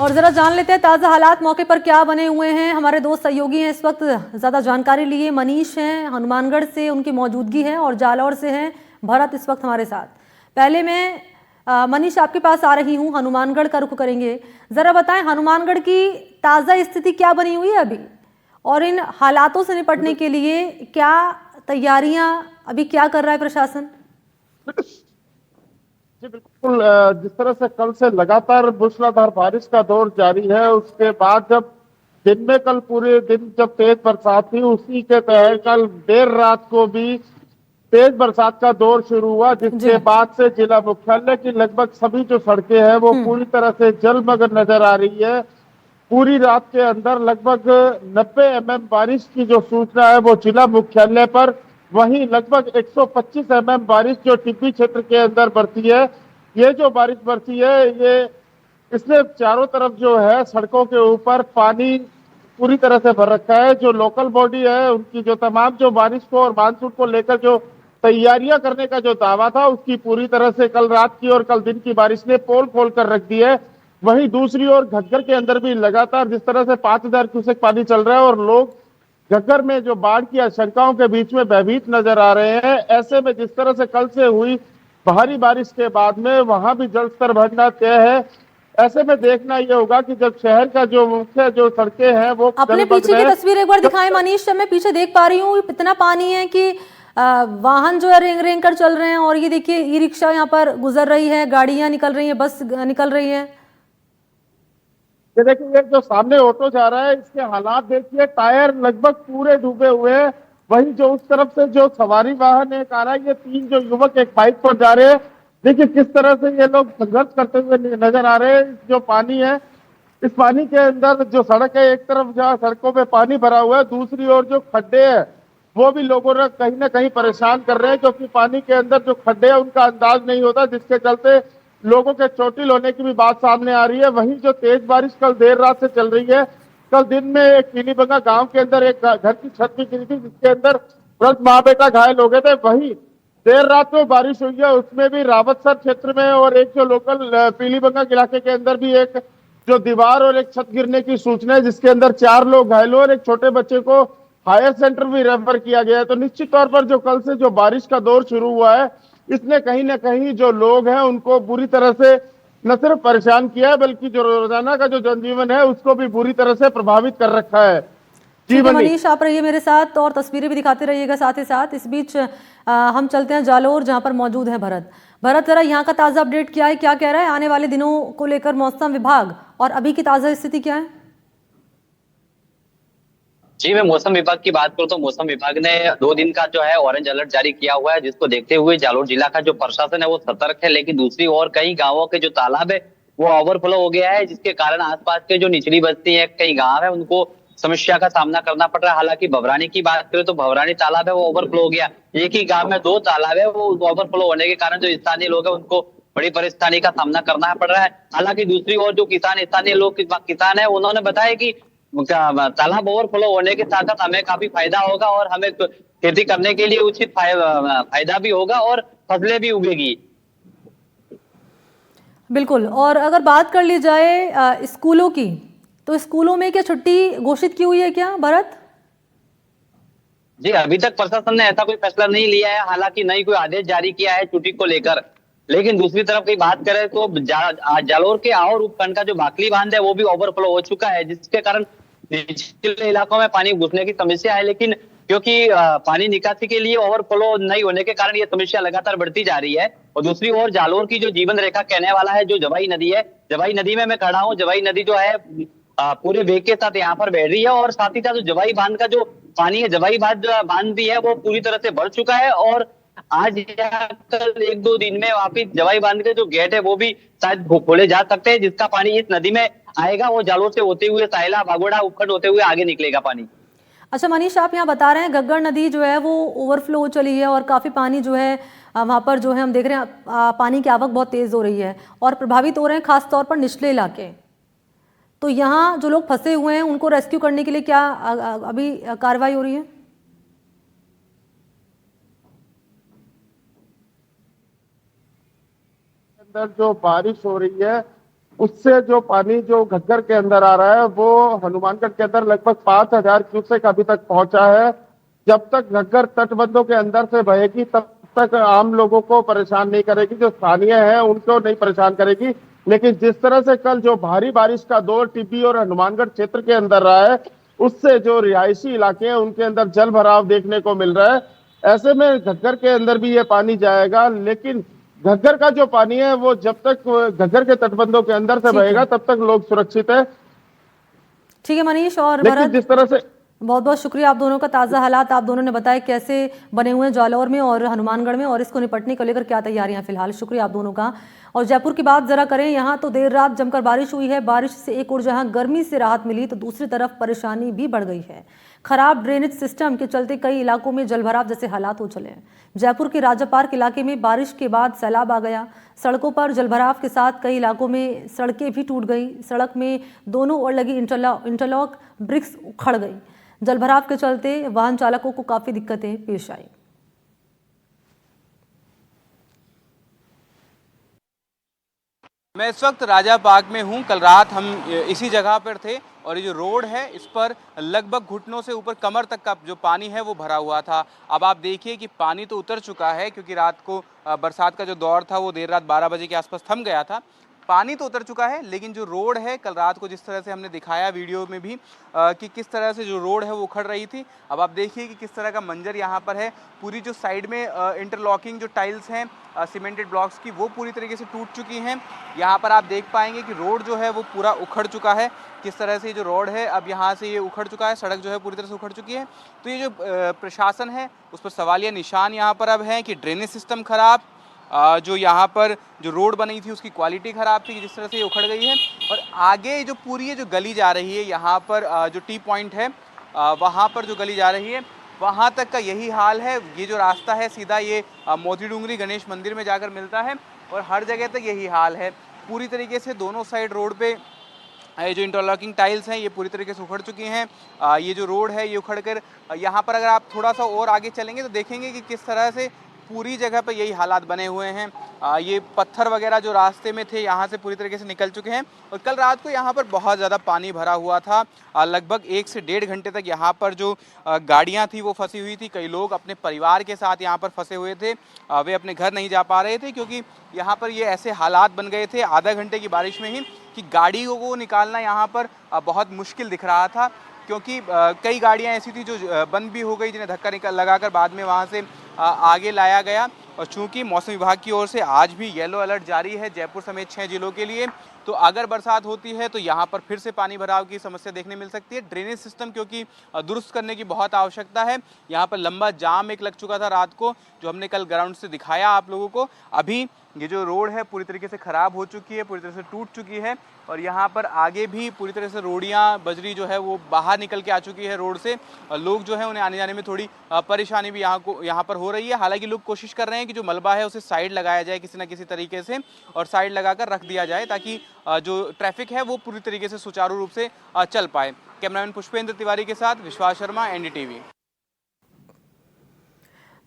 और जरा जान लेते हैं ताज़ा हालात मौके पर क्या बने हुए हैं। हमारे दोस्त सहयोगी हैं इस वक्त, ज़्यादा जानकारी लिए मनीष हैं हनुमानगढ़ से, उनकी मौजूदगी है, और जालौर से हैं भरत इस वक्त हमारे साथ। पहले मैं मनीष आपके पास आ रही हूँ, हनुमानगढ़ का रुख करेंगे। ज़रा बताएं हनुमानगढ़ की ताज़ा स्थिति क्या बनी हुई है अभी, और इन हालातों से निपटने के लिए क्या तैयारियां अभी क्या कर रहा है प्रशासन? जी बिल्कुल। जिस तरह से कल से लगातार मूसलाधार बारिश का दौर जारी है, उसके बाद जब दिन में कल पूरे दिन जब तेज बरसात थी, उसी के तहत कल देर रात को भी तेज बरसात का दौर शुरू हुआ, जी। जिसके बाद से जिला मुख्यालय की लगभग सभी जो सड़कें हैं वो पूरी तरह से जलमग्न नजर आ रही है। पूरी रात के अंदर लगभग 90 बारिश की जो सूचना है वो जिला मुख्यालय पर, वहीं लगभग 125 बारिश जो टिब्बी क्षेत्र के अंदर बरसी है। ये जो बारिश बरसी है, ये इसने चारों तरफ जो है सड़कों के ऊपर पानी पूरी तरह से भर रखा है। जो लोकल बॉडी है उनकी जो तमाम जो बारिश को और मानसून को लेकर जो तैयारियां करने का जो दावा था, उसकी पूरी तरह से कल रात की और कल दिन की बारिश ने पोल खोल कर रख दी है। वहीं दूसरी ओर घग्गर के अंदर भी लगातार जिस तरह से 5,000 क्यूसेक पानी चल रहा है और लोग घग्गर में जो बाढ़ की आशंकाओं के बीच में भयभीत नजर आ रहे हैं। ऐसे में जिस तरह से कल से हुई भारी बारिश के बाद में वहां भी जल स्तर बढ़ना तय है। ऐसे में देखना यह होगा कि जब शहर का जो मुख्य जो सड़कें हैं वो अपने जलमग्न पीछे की है। तस्वीर एक बार दिखाएं मनीष। मैं पीछे देख पा रही हूँ इतना पानी है कि वाहन जो है रेंग रेंग कर चल रहे हैं, और ये देखिए ई रिक्शा यहाँ पर गुजर रही है, गाड़ियां निकल रही है, बस निकल रही है। ये देखिए, ये जो सामने ऑटो जा रहा है इसके हालात देखिए, टायर लगभग पूरे डूबे हुए हैं। वहीं जो उस तरफ से जो सवारी वाहन एक आ रहा है, ये 3 जो युवक एक बाइक पर जा रहे हैं। देखिए किस तरह से ये लोग संघर्ष करते हुए नजर आ रहे हैं। जो पानी है, इस पानी के अंदर जो सड़क है, एक तरफ जहाँ सड़कों पे पानी भरा हुआ है, दूसरी ओर जो खड्डे हैं वो भी लोगों ने ना कहीं परेशान कर रहे हैं, क्योंकि पानी के अंदर जो खड्डे हैं उनका अंदाज नहीं होता, जिसके चलते लोगों के चोटिल होने की भी बात सामने आ रही है। वहीं जो तेज बारिश कल देर रात से चल रही है, कल दिन में एक पीलीबंगा गांव के अंदर एक घर की छत भी गिरी थी, जिसके अंदर वृद्ध माँ बेटा घायल हो गए थे। वहीं देर रात में बारिश हुई है, उसमें भी रावतसर क्षेत्र में और एक जो लोकल पीलीबंगा इलाके के अंदर भी एक जो दीवार और एक छत गिरने की सूचना है, जिसके अंदर 4 लोग घायल हुए और एक छोटे बच्चे को हायर सेंटर भी रेफर किया गया है। तो निश्चित तौर पर जो कल से जो बारिश का दौर शुरू हुआ है, इसने कहीं ना कहीं जो लोग हैं उनको बुरी तरह से न सिर्फ परेशान किया है, बल्कि जो रोजाना का जो जनजीवन है उसको भी बुरी तरह से प्रभावित कर रखा है। ठीक है जीवनी मनीष, आप रहिए मेरे साथ और तस्वीरें भी दिखाते रहिएगा साथ ही साथ। इस बीच हम चलते हैं जालौर, जहां पर मौजूद है भरत। भरत, जरा यहाँ का ताज़ा अपडेट क्या है, क्या कह रहा है आने वाले दिनों को लेकर मौसम विभाग, और अभी की ताज़ा स्थिति क्या है? जी, मैं मौसम विभाग की बात करूं तो मौसम विभाग ने 2 दिन का जो है ऑरेंज अलर्ट जारी किया हुआ है, जिसको देखते हुए जालौर जिला का जो प्रशासन है वो सतर्क है। लेकिन दूसरी ओर कई गांवों के जो तालाब है वो ओवरफ्लो हो गया है, जिसके कारण आसपास के जो निचली बस्ती है, कई गांव है, उनको समस्या का सामना करना पड़ रहा है। हालांकि भवरानी की बात करें तो भवरानी तालाब है वो ओवरफ्लो हो गया। एक ही गांव में 2 तालाब है, वो ओवरफ्लो होने के कारण जो स्थानीय लोग है उनको बड़ी परेशानी का सामना करना पड़ रहा है। हालांकि दूसरी ओर जो स्थानीय लोग किसान है, उन्होंने बताया कि तालाब ओवरफ्लो होने के साथ साथ हमें काफी फायदा होगा और हमें खेती करने के लिए उचित फायदा भी होगा और फसलें भी उगेगी। बिल्कुल। और अगर बात कर ली जाए स्कूलों की, तो स्कूलों में क्या छुट्टी घोषित की हुई है क्या भरत? जी, अभी तक प्रशासन ने ऐसा कोई फैसला नहीं लिया है। हालांकि नहीं कोई आदेश जारी किया है छुट्टी को लेकर। लेकिन दूसरी तरफ की बात करें तो जालौर के और उपखंड का जो भाकली बांध है वो भी ओवरफ्लो हो चुका है, जिसके कारण निचले इलाकों में पानी घुसने की समस्या है। लेकिन क्योंकि पानी निकासी के लिए ओवरफ्लो नहीं होने के कारण ये समस्या लगातार बढ़ती जा रही है। और दूसरी ओर जालौर की जो जीवन रेखा कहने वाला है, जो जवाई नदी है, जवाई नदी में मैं खड़ा हूँ। जवाई नदी जो है पूरे वेग के साथ यहाँ पर बह रही है, और साथ ही साथ जवाई बांध का जो पानी है, जवाई बांध भी है, वो पूरी तरह से भर चुका है। और आज या कल 1-2 दिन में वापिस जवाई बांध के जो गेट है वो भी शायद खोले जा सकते हैं, जिसका पानी इस नदी में आएगा। वो जालौर से होते हुए सायला बागोड़ा उपखंड होते हुए आगे निकलेगा पानी। अच्छा मनीष, आप यहाँ बता रहे हैं घग्गर नदी जो है वो ओवरफ्लो हो चली है, और काफ़ी पानी जो है वहाँ पर जो है हम देख रहे हैं पानी की आवक बहुत तेज़ हो रही है, और प्रभावित हो रहे हैं खास तौर पर निचले इलाके। तो यहाँ जो लोग फंसे हुए हैं उनको रेस्क्यू करने के लिए क्या अभी कार्रवाई हो रही है? अंदर जो बारिश हो रही है उससे जो पानी जो घग्गर के अंदर आ रहा है वो हनुमानगढ़ के अंदर लगभग 5,000 क्यूसेक अभी तक पहुंचा है। जब तक घग्गर तटबंधों के अंदर से बहेगी तब तक आम लोगों को परेशान नहीं करेगी, जो स्थानीय है उनको नहीं परेशान करेगी। लेकिन जिस तरह से कल जो भारी बारिश का दौर टिब्बी और हनुमानगढ़ क्षेत्र के अंदर रहा है, उससे जो रिहायशी इलाके हैं उनके अंदर जल भराव देखने को मिल रहा है। ऐसे में घग्गर के अंदर भी ये पानी जाएगा, लेकिन घग्गर का जो पानी है वो जब तक घग्गर के तटबंधों के अंदर से बहेगा तब तक लोग सुरक्षित है। ठीक है मनीष और लेकिन भरत, जिस तरह से बहुत बहुत शुक्रिया आप दोनों का। ताज़ा हालात आप दोनों ने बताए कैसे बने हुए हैं जालौर में और हनुमानगढ़ में, और इसको निपटने को लेकर क्या तैयारियां फिलहाल। शुक्रिया आप दोनों का। और जयपुर की बात जरा करें, यहाँ तो देर रात जमकर बारिश हुई है। बारिश से एक और जहाँ गर्मी से राहत मिली तो दूसरी तरफ परेशानी भी बढ़ गई है। खराब ड्रेनेज सिस्टम के चलते कई इलाकों में जलभराव जैसे हालात हो चले हैं। जयपुर के राजा पार्क इलाके में बारिश के बाद सैलाब आ गया। सड़कों पर जलभराव के साथ कई इलाकों में सड़कें भी टूट गई। सड़क में दोनों ओर लगी इंटरलॉक ब्रिक्स उखड़ गई। जलभराव के चलते वाहन चालकों को काफी दिक्कतें पेश आई। मैं इस वक्त राजा पार्क में हूं। कल रात हम इसी जगह पर थे और ये जो रोड है इस पर लगभग घुटनों से ऊपर कमर तक का जो पानी है वो भरा हुआ था। अब आप देखिए कि पानी तो उतर चुका है, क्योंकि रात को बरसात का जो दौर था वो देर रात 12 बजे के आसपास थम गया था। पानी तो उतर चुका है, लेकिन जो रोड है कल रात को जिस तरह से हमने दिखाया वीडियो में भी कि किस तरह से जो रोड है वो उखड़ रही थी। अब आप देखिए कि किस तरह का मंजर यहाँ पर है। पूरी जो साइड में इंटरलॉकिंग जो टाइल्स हैं सीमेंटेड ब्लॉक्स की वो पूरी तरीके से टूट चुकी हैं। यहाँ पर आप देख पाएंगे कि रोड जो है वो पूरा उखड़ चुका है। किस तरह से जो रोड है अब यहाँ से ये उखड़ चुका है, सड़क जो है पूरी तरह से उखड़ चुकी है। तो ये जो प्रशासन है उस पर सवालिया निशान यहाँ पर अब है कि ड्रेनेज सिस्टम खराब, जो यहाँ पर जो रोड बनी थी उसकी क्वालिटी ख़राब थी जिस तरह से ये उखड़ गई है। और आगे जो पूरी ये जो गली जा रही है यहाँ पर जो टी पॉइंट है वहाँ पर जो गली जा रही है वहाँ तक का यही हाल है। ये जो रास्ता है सीधा ये मोती डूंगरी गणेश मंदिर में जाकर मिलता है और हर जगह तक यही हाल है। पूरी तरीके से दोनों साइड रोड पे ये जो इंटरलॉकिंग टाइल्स हैं ये पूरी तरीके से उखड़ चुकी हैं। ये जो रोड है ये उखड़ कर यहाँ पर अगर आप थोड़ा सा और आगे चलेंगे तो देखेंगे कि किस तरह से पूरी जगह पे यही हालात बने हुए हैं। ये पत्थर वगैरह जो रास्ते में थे यहाँ से पूरी तरीके से निकल चुके हैं। और कल रात को यहाँ पर बहुत ज़्यादा पानी भरा हुआ था। लगभग 1 से 1.5 घंटे तक यहाँ पर जो गाड़ियाँ थी वो फंसी हुई थी। कई लोग अपने परिवार के साथ यहाँ पर फंसे हुए थे, वे अपने घर नहीं जा पा रहे थे क्योंकि यहाँ पर ये ऐसे हालात बन गए थे आधा घंटे की बारिश में ही कि गाड़ियों को निकालना यहाँ पर बहुत मुश्किल दिख रहा था। क्योंकि कई गाड़ियाँ ऐसी थी जो बंद भी हो गई, जिन्हें धक्का लगाकर बाद में वहाँ से आगे लाया गया। और चूंकि मौसम विभाग की ओर से आज भी येलो अलर्ट जारी है जयपुर समेत 6 जिलों के लिए, तो अगर बरसात होती है तो यहाँ पर फिर से पानी भराव की समस्या देखने मिल सकती है। ड्रेनेज सिस्टम क्योंकि दुरुस्त करने की बहुत आवश्यकता है। यहाँ पर लंबा जाम एक लग चुका था रात को, जो हमने कल ग्राउंड से दिखाया आप लोगों को। अभी ये जो रोड है पूरी तरीके से ख़राब हो चुकी है, पूरी तरह से टूट चुकी है और यहाँ पर आगे भी पूरी तरह से रोडियाँ बजरी जो है वो बाहर निकल के आ चुकी है रोड से। लोग जो है उन्हें आने जाने में थोड़ी परेशानी भी यहाँ पर हो रही है। हालांकि लोग कोशिश कर रहे हैं कि जो मलबा है उसे साइड लगाया जाए किसी न किसी तरीके से और साइड लगाकर रख दिया जाए ताकि जो ट्रैफिक है वो पूरी तरीके से सुचारू रूप से चल पाए। कैमरामैन पुष्पेंद्र तिवारी के साथ विश्वास शर्मा, एनडीटीवी।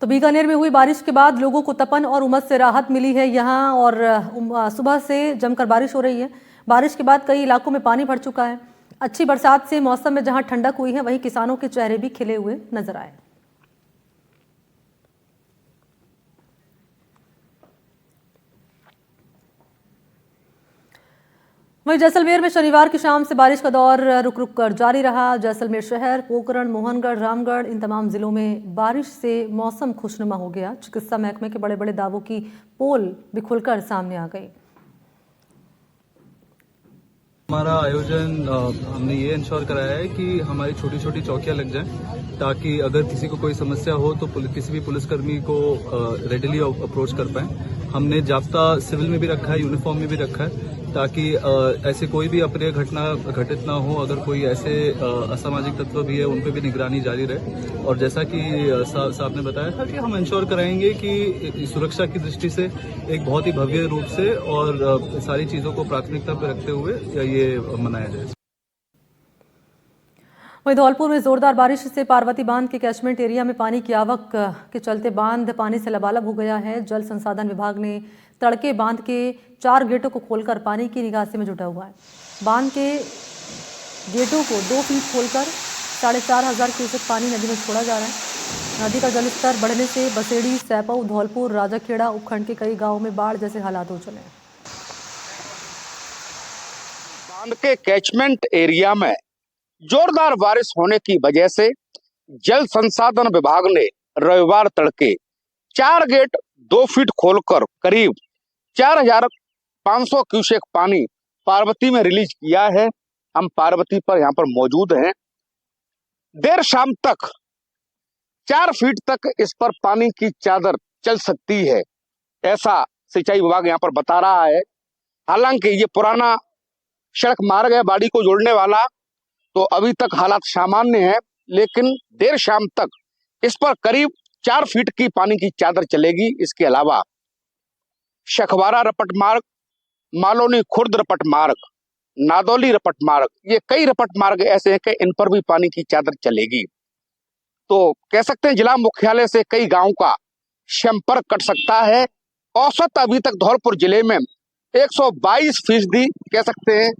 तो बीकानेर में हुई बारिश के बाद लोगों को तपन और उमस से राहत मिली है यहाँ, और सुबह से जमकर बारिश हो रही है। बारिश के बाद कई इलाकों में पानी भर चुका है। अच्छी बरसात से मौसम में जहां ठंडक हुई है वहीं किसानों के चेहरे भी खिले हुए नजर आए। वहीं जैसलमेर में शनिवार की शाम से बारिश का दौर रुक रुक कर जारी रहा। जैसलमेर शहर, पोखरण, मोहनगढ़, रामगढ़, इन तमाम जिलों में बारिश से मौसम खुशनुमा हो गया। चिकित्सा महकमे के बड़े बड़े दावों की पोल भी खुलकर सामने आ गई। हमारा आयोजन हमने ये इंश्योर कराया है कि हमारी छोटी छोटी चौकियां लग जाएं ताकि अगर किसी को कोई समस्या हो तो किसी भी पुलिसकर्मी को रेडिली अप्रोच कर पाए। हमने जाब्ता सिविल में भी रखा है, यूनिफॉर्म में भी रखा है ताकि ऐसे कोई भी अप्रिय घटना घटित ना हो। अगर कोई ऐसे असामाजिक तत्व भी है उन पर भी निगरानी जारी रहे। और जैसा कि साहब ने बताया था कि हम इंश्योर कराएंगे कि सुरक्षा की दृष्टि से एक बहुत ही भव्य रूप से और सारी चीजों को प्राथमिकता पर रखते हुए ये मनाया जाए। वहीं धौलपुर में जोरदार बारिश से पार्वती बांध के कैचमेंट एरिया में पानी की आवक के चलते बांध पानी से लबालब हो गया है। जल संसाधन विभाग ने तड़के बांध के 4 गेटों को खोलकर पानी की निकासी में जुटा हुआ है। बांध के गेटों को 2 फीट खोलकर 4,500 क्यूसेक पानी नदी में छोड़ा जा रहा है। नदी का जलस्तर बढ़ने से बसेड़ी, सैपऊ, धौलपुर, राजाखेड़ा उपखंड के कई गांवों में बाढ़ जैसे हालात हो चले हैं। बांध के कैचमेंट एरिया में जोरदार बारिश होने की वजह से जल संसाधन विभाग ने रविवार तड़के 4 गेट 2 फीट खोलकर करीब 4,500 क्यूसेक पानी पार्वती में रिलीज किया है। हम पार्वती पर यहाँ पर मौजूद हैं। देर शाम तक 4 फीट तक इस पर पानी की चादर चल सकती है, ऐसा सिंचाई विभाग यहाँ पर बता रहा है। हालांकि ये पुराना सड़क मार्ग है बाड़ी को जोड़ने वाला, तो अभी तक हालात सामान्य है, लेकिन देर शाम तक इस पर करीब 4 फीट की पानी की चादर चलेगी। इसके अलावा शखवारा रपट मार्ग, मालोनी खुर्द रपट मार्ग, नादौली रपट मार्ग, ये कई रपट मार्ग ऐसे हैं कि इन पर भी पानी की चादर चलेगी। तो कह सकते हैं जिला मुख्यालय से कई गांव का संपर्क कट सकता है। औसत अभी तक धौलपुर जिले में 122% कह सकते हैं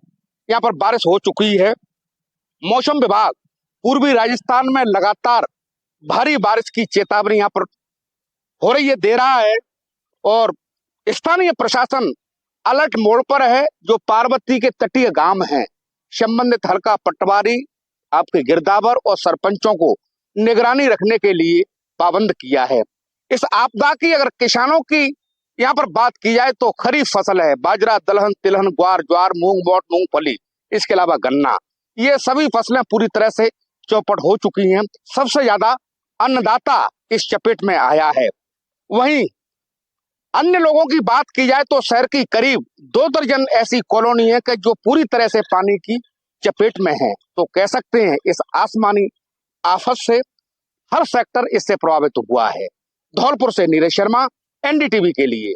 यहाँ पर बारिश हो चुकी है। मौसम विभाग पूर्वी राजस्थान में लगातार भारी बारिश की चेतावनी यहाँ पर हो रही है, दे रहा है, और स्थानीय प्रशासन अलर्ट मोड पर है। जो पार्वती के तटीय गांव हैं, संबंधित हल्का पटवारी, आपके गिरदावर और सरपंचों को निगरानी रखने के लिए पाबंद किया है। इस आपदा की अगर किसानों की यहाँ पर बात की जाए तो खरीफ फसल है, बाजरा, दलहन, तिलहन, ग्वार, ज्वार, मूंग, मोट, मूंगफली, इसके अलावा गन्ना, ये सभी फसलें पूरी तरह से चौपट हो चुकी हैं। सबसे ज्यादा अन्नदाता इस चपेट में आया है। वहीं अन्य लोगों की बात की जाए तो शहर की करीब 2 दर्जन ऐसी कॉलोनी है कि जो पूरी तरह से पानी की चपेट में है। तो कह सकते हैं इस आसमानी आफत से हर सेक्टर इससे प्रभावित हुआ है। धौलपुर से नीरज शर्मा, एनडीटीवी के लिए।